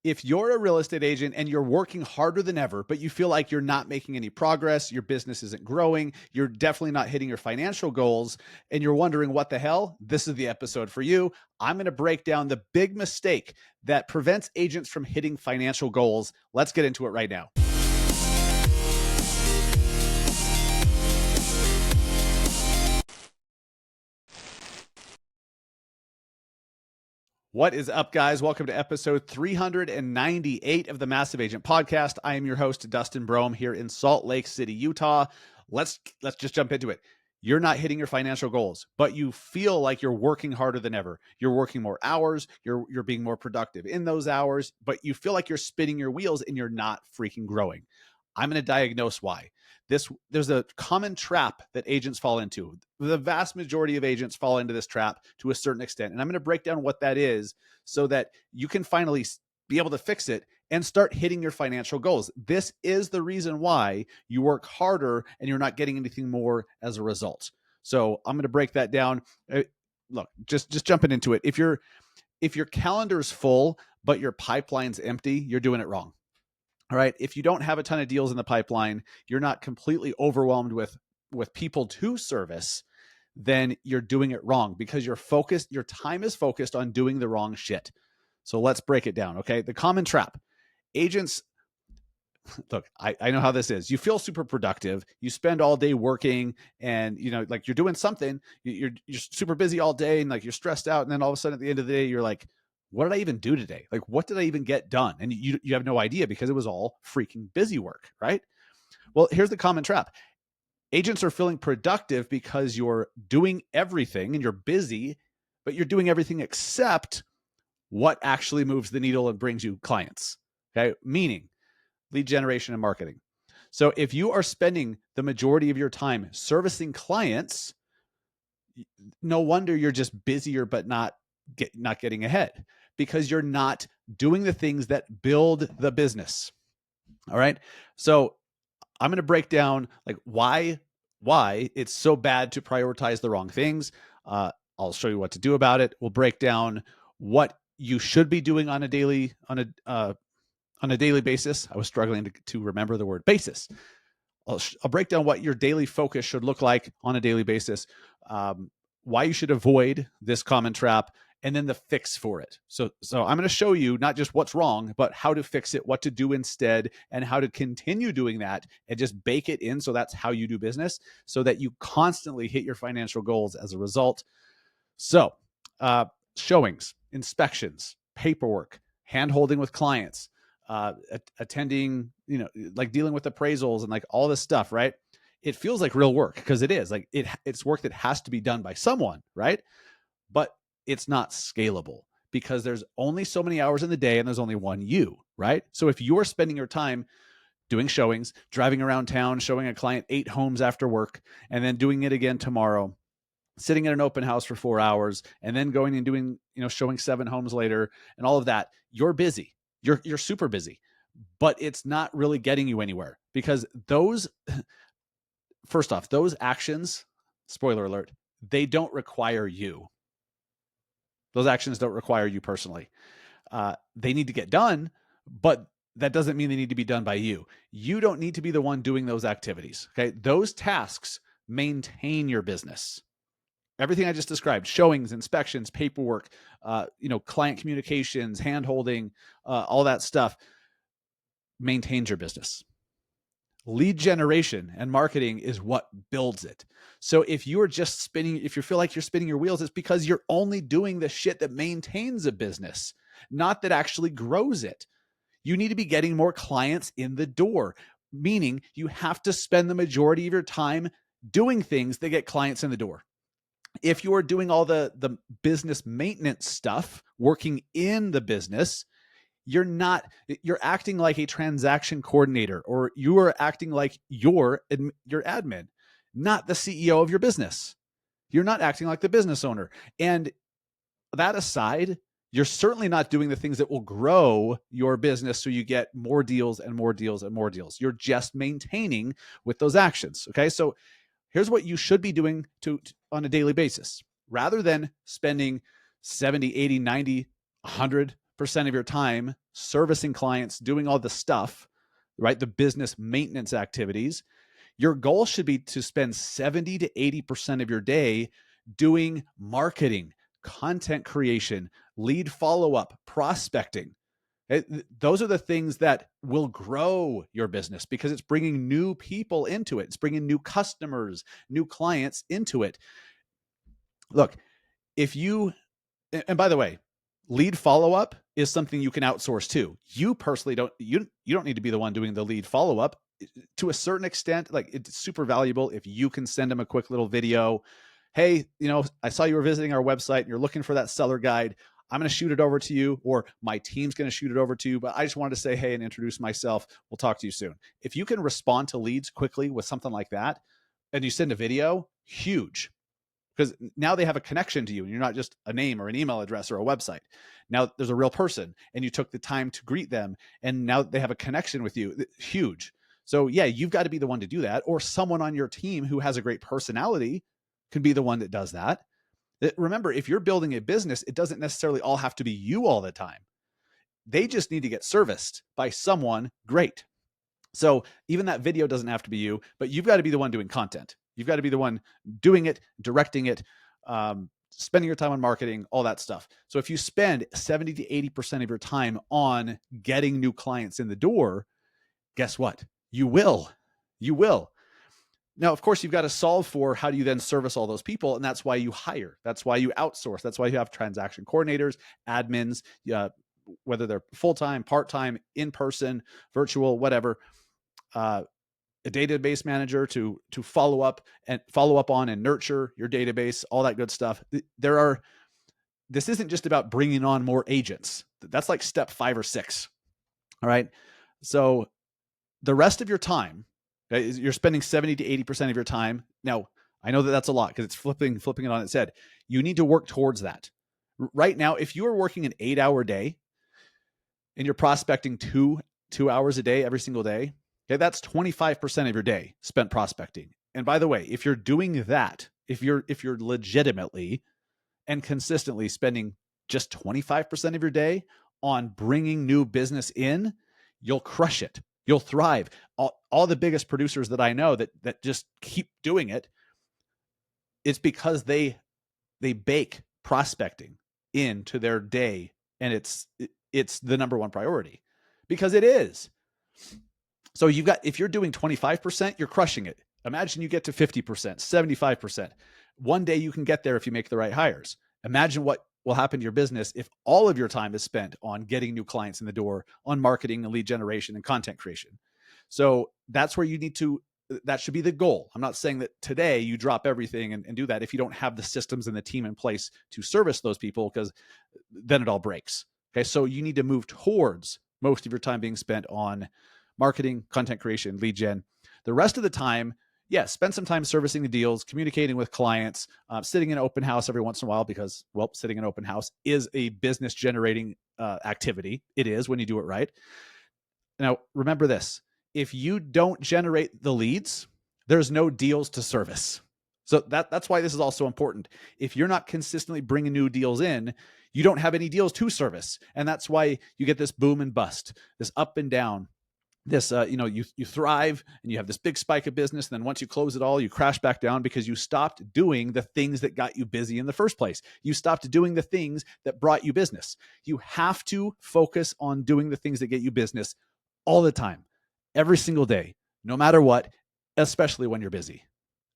If you're a real estate agent and you're working harder than ever, but you feel like you're not making any progress, your business isn't growing, you're definitely not hitting your financial goals, and you're wondering what the hell, this is the episode for you. I'm going to break down the big mistake that prevents agents from hitting financial goals. Let's get into it right now. What is up, guys? Welcome to episode 398 of the Massive Agent Podcast. I am your host, Dustin Brohm, here in Salt Lake City, Utah. Let's just jump into it. You're not hitting your financial goals, but you feel like you're working harder than ever. You're working more hours. You're being more productive in those hours, but you feel like you're spinning your wheels and you're not freaking growing. I'm going to diagnose why. There's a common trap that agents fall into. The vast majority of agents fall into this trap to a certain extent. And I'm going to break down what that is so that you can finally be able to fix it and start hitting your financial goals. This is the reason why you work harder and you're not getting anything more as a result. So I'm going to break that down. Look, just jumping into it. If your calendar's full, but your pipeline's empty, you're doing it wrong. All right. If you don't have a ton of deals in the pipeline, you're not completely overwhelmed with people to service, then you're doing it wrong because your time is focused on doing the wrong shit. So let's break it down. Okay. The common trap. Agents, look, I know how this is. You feel super productive. You spend all day working and, like you're doing something, you're super busy all day and like you're stressed out. And then all of a sudden at the end of the day, you're like, what did I even do today? Like, what did I even get done? And you have no idea because it was all freaking busy work, right? Well, here's the common trap. Agents are feeling productive because you're doing everything and you're busy, but you're doing everything except what actually moves the needle and brings you clients. Okay. Meaning lead generation and marketing. So if you are spending the majority of your time servicing clients, no wonder you're just busier, but not getting ahead because you're not doing the things that build the business. All right. So I'm going to break down like why it's so bad to prioritize the wrong things. I'll show you what to do about it. We'll break down what you should be doing on a daily basis. I was struggling to remember the word basis. I'll break down what your daily focus should look like on a daily basis, why you should avoid this common trap, and then the fix for it. So I'm going to show you not just what's wrong, but how to fix it, what to do instead, and how to continue doing that and just bake it in so that's how you do business so that you constantly hit your financial goals as a result. So showings, inspections, paperwork, hand-holding with clients, attending, like dealing with appraisals and like all this stuff, right? It feels like real work because it is like it's work that has to be done by someone, right? But it's not scalable because there's only so many hours in the day and there's only one you, right? So if you're spending your time doing showings, driving around town, showing a client 8 homes after work, and then doing it again tomorrow, sitting at an open house for 4 hours, and then going and doing, showing 7 homes later and all of that, you're busy. You're super busy, but it's not really getting you anywhere because first off, those actions, spoiler alert, they don't require you. Those actions don't require you personally. They need to get done, but that doesn't mean they need to be done by you. You don't need to be the one doing those activities. Okay. Those tasks maintain your business. Everything I just described, showings, inspections, paperwork, client communications, hand-holding, all that stuff maintains your business. Lead generation and marketing is what builds it. So if you feel like you're spinning your wheels, it's because you're only doing the shit that maintains a business, not that actually grows it. You need to be getting more clients in the door, meaning you have to spend the majority of your time doing things that get clients in the door. If you are doing all the business maintenance stuff, working in the business, you're acting like a transaction coordinator, or you are acting like your admin, not the CEO of your business. You're not acting like the business owner. And that aside, you're certainly not doing the things that will grow your business so you get more deals and more deals and more deals. You're just maintaining with those actions. Okay. So here's what you should be doing on a daily basis. Rather than spending 70, 80, 90, 100% of your time servicing clients, doing all the stuff, right? The business maintenance activities. Your goal should be to spend 70 to 80% of your day doing marketing, content creation, lead follow-up, prospecting. Those are the things that will grow your business because it's bringing new people into it. It's bringing new customers, new clients into it. Look, if you, and by the way, lead follow-up is something you can outsource too. You personally you don't need to be the one doing the lead follow-up. To a certain extent, like, it's super valuable if you can send them a quick little video. Hey, I saw you were visiting our website and you're looking for that seller guide. I'm going to shoot it over to you, or my team's going to shoot it over to you, but I just wanted to say hey and introduce myself. We'll talk to you soon. If you can respond to leads quickly with something like that and you send a video, huge. Because now they have a connection to you and you're not just a name or an email address or a website. Now there's a real person and you took the time to greet them and now they have a connection with you. Huge. So yeah, you've got to be the one to do that, or someone on your team who has a great personality can be the one that does that. Remember, if you're building a business, it doesn't necessarily all have to be you all the time. They just need to get serviced by someone great. So even that video doesn't have to be you, but you've got to be the one doing content. You've got to be the one doing it, directing it, spending your time on marketing, all that stuff. So if you spend 70 to 80% of your time on getting new clients in the door, guess what? You will. Now, of course, you've got to solve for how do you then service all those people? And that's why you hire. That's why you outsource. That's why you have transaction coordinators, admins, whether they're full-time, part-time, in-person, virtual, whatever, a database manager to follow up on and nurture your database, all that good stuff. This isn't just about bringing on more agents. That's like step 5 or 6. All right. So the rest of your time, you're spending 70 to 80% of your time. Now, I know that that's a lot because it's flipping it on its head. You need to work towards that. Right now, if you are working an 8-hour day and you're prospecting two hours a day every single day, okay, that's 25% of your day spent prospecting. And by the way, if you're doing that, if you're legitimately and consistently spending just 25% of your day on bringing new business in, you'll crush it. You'll thrive. All the biggest producers that I know that just keep doing it, it's because they bake prospecting into their day, and it's the number one priority because it is. So if you're doing 25%, you're crushing it. Imagine you get to 50%, 75%. One day you can get there if you make the right hires. Imagine what will happen to your business if all of your time is spent on getting new clients in the door, on marketing and lead generation and content creation. So that's where that should be the goal. I'm not saying that today you drop everything and do that if you don't have the systems and the team in place to service those people, because then it all breaks. Okay. So you need to move towards most of your time being spent on marketing, content creation, lead gen. The rest of the time, spend some time servicing the deals, communicating with clients, sitting in an open house every once in a while because, sitting in an open house is a business generating activity. It is when you do it right. Now, remember this. If you don't generate the leads, there's no deals to service. So that's why this is also important. If you're not consistently bringing new deals in, you don't have any deals to service. And that's why you get this boom and bust, this up and down. This, you thrive and you have this big spike of business. And then once you close it all, you crash back down because you stopped doing the things that got you busy in the first place. You stopped doing the things that brought you business. You have to focus on doing the things that get you business all the time, every single day, no matter what, especially when you're busy.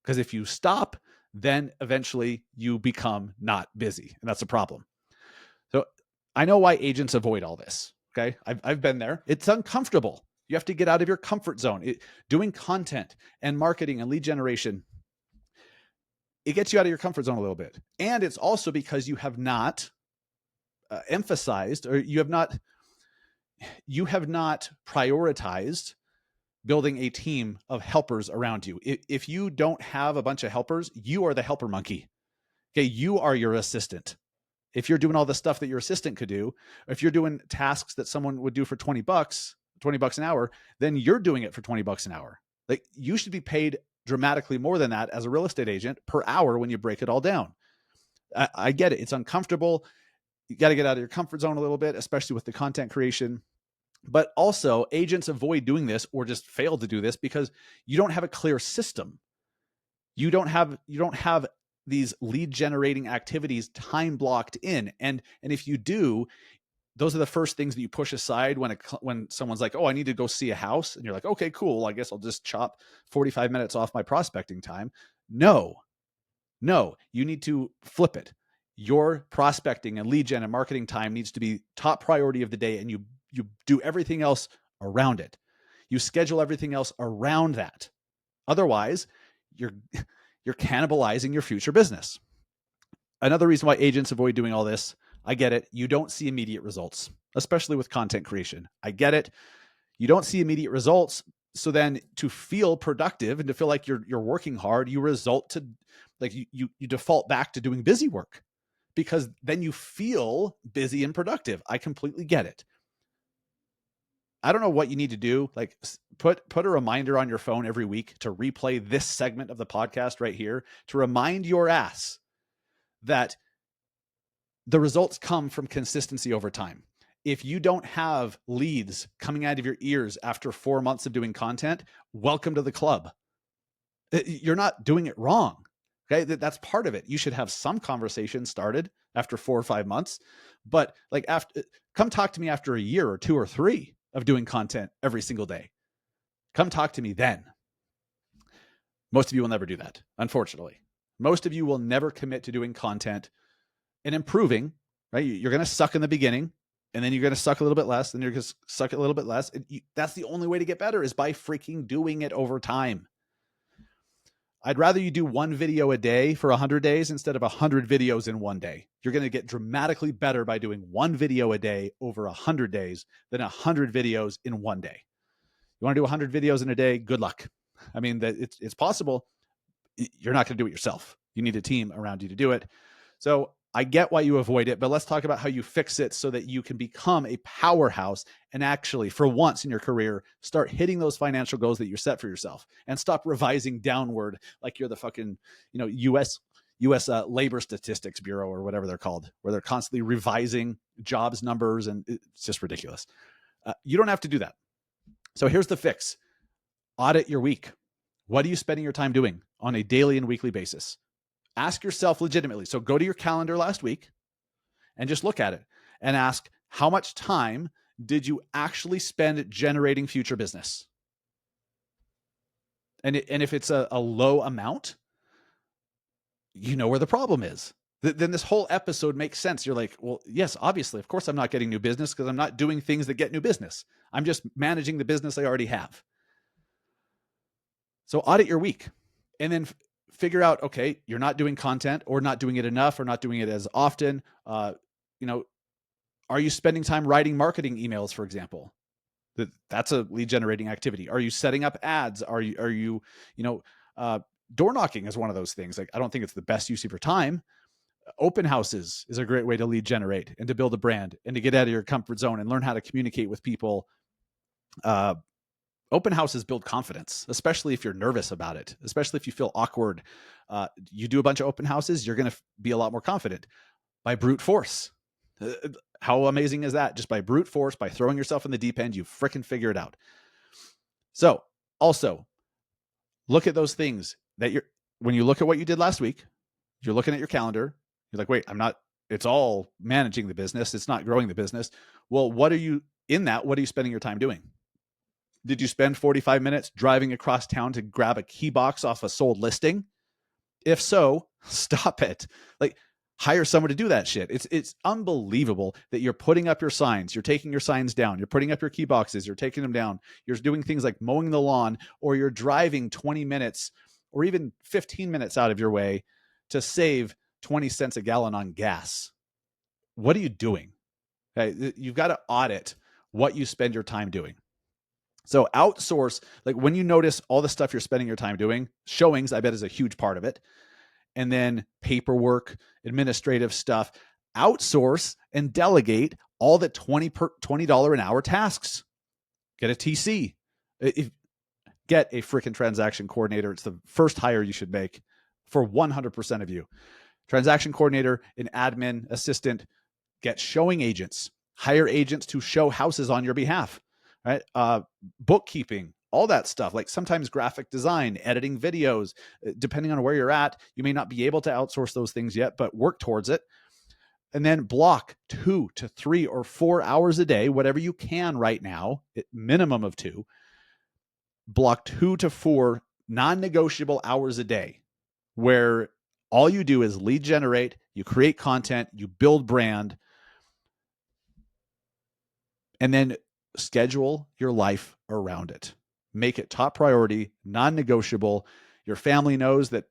Because if you stop, then eventually you become not busy. And that's a problem. So I know why agents avoid all this. Okay. I've been there. It's uncomfortable. You have to get out of your comfort zone. Doing content and marketing and lead generation, it gets you out of your comfort zone a little bit. And it's also because you have not emphasized, or you have not prioritized building a team of helpers around you. If you don't have a bunch of helpers, you are the helper monkey. Okay. You are your assistant. If you're doing all the stuff that your assistant could do, if you're doing tasks that someone would do for $20 an hour, then you're doing it for $20 an hour. Like, you should be paid dramatically more than that as a real estate agent per hour when you break it all down. I get it. It's uncomfortable. you got to get out of your comfort zone a little bit, especially with the content creation. But also, agents avoid doing this or just fail to do this because you don't have a clear system. You don't have these lead generating activities time blocked in. And if you do, those are the first things that you push aside when someone's like, "Oh, I need to go see a house." And you're like, "Okay, cool. I guess I'll just chop 45 minutes off my prospecting time." No, you need to flip it. Your prospecting and lead gen and marketing time needs to be top priority of the day, and you do everything else around it. You schedule everything else around that. Otherwise, you're cannibalizing your future business. Another reason why agents avoid doing all this, I get it. You don't see immediate results, especially with content creation. I get it. You don't see immediate results. So then to feel productive and to feel like you're working hard, you result to like you default back to doing busy work because then you feel busy and productive. I completely get it. I don't know what you need to do. Like put a reminder on your phone every week to replay this segment of the podcast right here to remind your ass that the results come from consistency over time. If you don't have leads coming out of your ears after 4 months of doing content, welcome to the club. You're not doing it wrong. Okay. That's part of it. You should have some conversation started after 4 or 5 months, but like come talk to me after a year or 2 or 3 of doing content every single day. Come talk to me then. Most of you will never do that, unfortunately. Most of you will never commit to doing content and improving, right? You're going to suck in the beginning, and then you're going to suck a little bit less, and you're going to suck a little bit less. That's the only way to get better is by freaking doing it over time. I'd rather you do 1 video a day for 100 days instead of 100 videos in 1 day. You're going to get dramatically better by doing 1 video a day over 100 days than 100 videos in 1 day. You want to do 100 videos in a day? Good luck. I mean, it's possible. You're not going to do it yourself. You need a team around you to do it. So I get why you avoid it, but let's talk about how you fix it so that you can become a powerhouse and actually, for once in your career, start hitting those financial goals that you set for yourself and stop revising downward like you're the fucking, U.S. Labor Statistics Bureau or whatever they're called, where they're constantly revising jobs numbers, and it's just ridiculous. You don't have to do that. So here's the fix. Audit your week. What are you spending your time doing on a daily and weekly basis? Ask yourself legitimately. So go to your calendar last week and just look at it and ask, how much time did you actually spend generating future business? And if it's a low amount, you know where the problem is. Then this whole episode makes sense. You're like, well, yes, obviously, of course I'm not getting new business because I'm not doing things that get new business. I'm just managing the business I already have. So audit your week and then figure out, okay, you're not doing content or not doing it enough or not doing it as often. Are you spending time writing marketing emails, for example? That's a lead generating activity. Are you setting up ads? Are you door knocking is one of those things. Like, I don't think it's the best use of your time. Open houses is a great way to lead generate and to build a brand and to get out of your comfort zone and learn how to communicate with people. Open houses build confidence, especially if you're nervous about it, especially if you feel awkward. You do a bunch of open houses, you're going to be a lot more confident by brute force. How amazing is that? Just by brute force, by throwing yourself in the deep end, you fricking figure it out. So also look at those things that when you look at what you did last week, you're looking at your calendar. You're like, wait, it's all managing the business. It's not growing the business. Well, what are you spending your time doing? Did you spend 45 minutes driving across town to grab a key box off a sold listing? If so, stop it. Like, hire someone to do that shit. It's unbelievable that you're putting up your signs, you're taking your signs down, you're putting up your key boxes, you're taking them down, you're doing things like mowing the lawn, or you're driving 20 minutes or even 15 minutes out of your way to save 20 cents a gallon on gas. What are you doing? Okay, you've got to audit what you spend your time doing. So outsource, like when you notice all the stuff you're spending your time doing, showings, I bet, is a huge part of it. And then paperwork, administrative stuff, outsource and delegate all the $20 an hour tasks. Get a TC. Get a freaking transaction coordinator. It's the first hire you should make for 100% of you. Transaction coordinator, an admin assistant, Get showing agents, hire agents to show houses on your behalf, right? Bookkeeping, all that stuff, like sometimes graphic design, editing videos, depending on where you're at, you may not be able to outsource those things yet, but work towards it. And then block 2 to 3 or 4 hours a day, whatever you can right now, minimum of 2. Block 2 to 4 non-negotiable hours a day where all you do is lead generate, you create content, you build brand, and then schedule your life around it. Make it top priority, non-negotiable. Your family knows that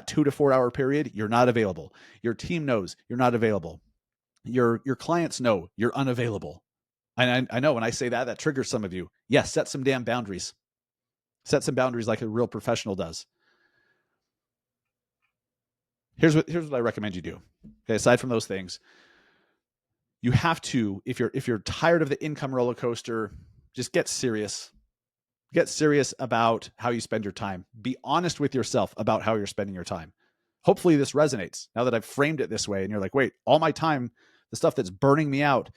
2 to 4 hour period, you're not available. Your team knows you're not available. Your clients know you're unavailable. And I know when I say that, that triggers some of you. Yes, set some damn boundaries. Set some boundaries like a real professional does. Here's what I recommend you do. Okay, aside from those things, you have to, if you're tired of the income roller coaster, just get serious. Get serious about how you spend your time. Be honest with yourself about how you're spending your time. Hopefully this resonates now that I've framed it this way and you're like, wait, all my time, the stuff that's burning me out,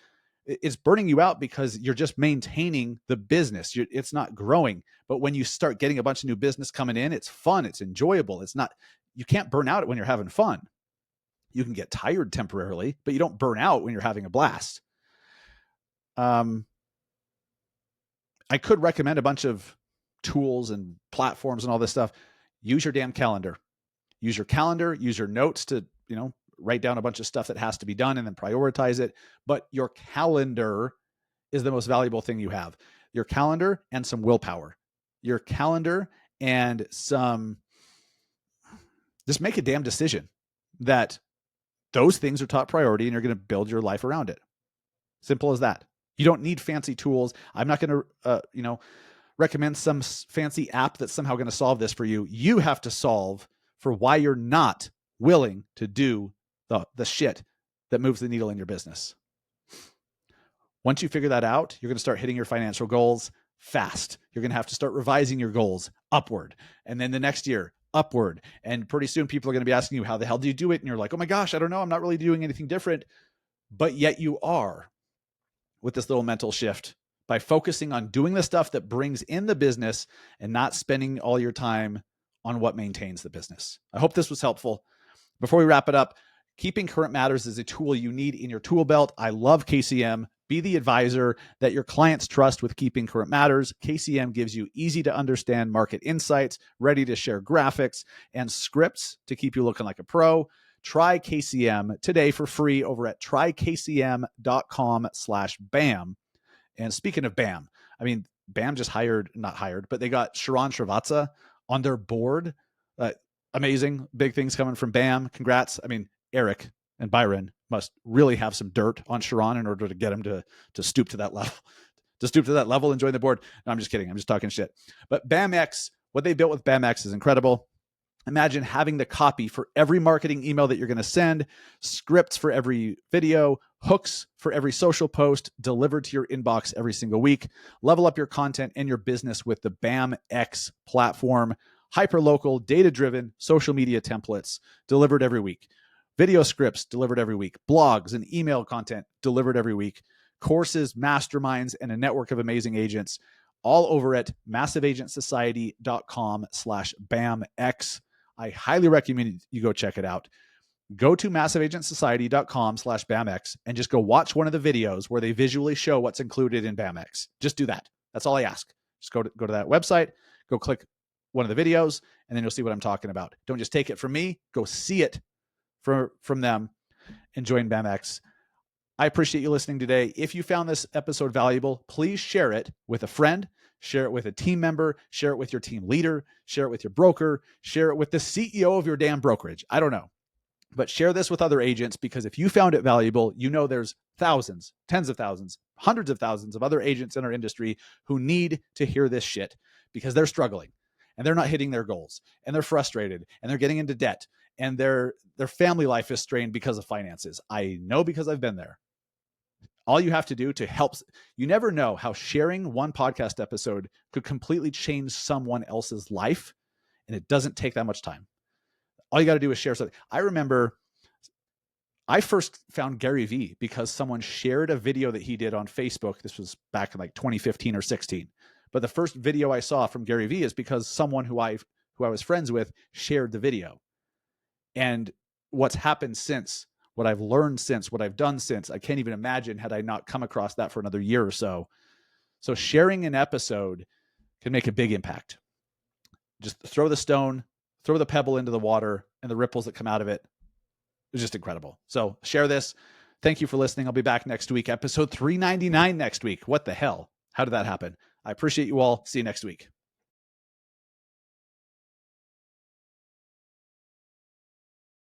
it's burning you out because you're just maintaining the business. It's not growing. But when you start getting a bunch of new business coming in, it's fun. It's enjoyable. You can't burn out when you're having fun. You can get tired temporarily, but you don't burn out when you're having a blast. I could recommend a bunch of tools and platforms and all this stuff. Use your damn calendar. Use your calendar, use your notes to, write down a bunch of stuff that has to be done and then prioritize it. But your calendar is the most valuable thing you have. Your calendar and some willpower. Your calendar and just make a damn decision that those things are top priority and you're going to build your life around it. Simple as that. You don't need fancy tools. I'm not going to, recommend some fancy app that's somehow going to solve this for you. You have to solve for why you're not willing to do the shit that moves the needle in your business. Once you figure that out, you're going to start hitting your financial goals fast. You're going to have to start revising your goals upward. And then the next year, upward. And pretty soon people are going to be asking you, how the hell do you do it? And you're like, oh my gosh, I don't know. I'm not really doing anything different. But yet you are, with this little mental shift, by focusing on doing the stuff that brings in the business and not spending all your time on what maintains the business. I hope this was helpful. Before we wrap it up, keeping current matters is a tool you need in your tool belt. I love KCM. Be the advisor that your clients trust with keeping current matters. KCM gives you easy to understand market insights, ready to share graphics, and scripts to keep you looking like a pro. Try KCM today for free over at trykcm.com/BAM. And speaking of BAM, BAM just but they got Sharon Srivatsa on their board. Amazing. Big things coming from BAM. Congrats. Eric and Byron must really have some dirt on Sharon in order to get him to stoop to that level, and join the board. No, I'm just kidding. I'm just talking shit. But BAMX, what they built with BAMX is incredible. Imagine having the copy for every marketing email that you're going to send, scripts for every video, hooks for every social post delivered to your inbox every single week. Level up your content and your business with the BAMX platform. Hyperlocal, data-driven social media templates delivered every week. Video scripts delivered every week. Blogs and email content delivered every week. Courses, masterminds, and a network of amazing agents all over at massiveagentsociety.com/BAMX. I highly recommend you go check it out. Go to massiveagentsociety.com/BAMX and just go watch one of the videos where they visually show what's included in BAMX. Just do that. That's all I ask. Just go to that website, go click one of the videos, and then you'll see what I'm talking about. Don't just take it from me. Go see it from them and join BAMX. I appreciate you listening today. If you found this episode valuable, please share it with a friend, share it with a team member, share it with your team leader, share it with your broker, share it with the CEO of your damn brokerage. I don't know. But share this with other agents, because if you found it valuable, there's thousands, tens of thousands, hundreds of thousands of other agents in our industry who need to hear this shit because they're struggling and they're not hitting their goals and they're frustrated and they're getting into debt and their family life is strained because of finances. I know because I've been there. All you have to do to help, you never know how sharing one podcast episode could completely change someone else's life, and it doesn't take that much time. All you got to do is share something. I remember I first found Gary Vee because someone shared a video that he did on Facebook. This was back in like 2015 or 16. But the first video I saw from Gary Vee is because someone who I was friends with shared the video. And what's happened since, what I've learned since, what I've done since, I can't even imagine had I not come across that for another year or so. So sharing an episode can make a big impact. Just throw the stone, throw the pebble into the water, and the ripples that come out of it is just incredible. So share this. Thank you for listening. I'll be back next week, episode 399 next week. What the hell? How did that happen? I appreciate you all. See you next week.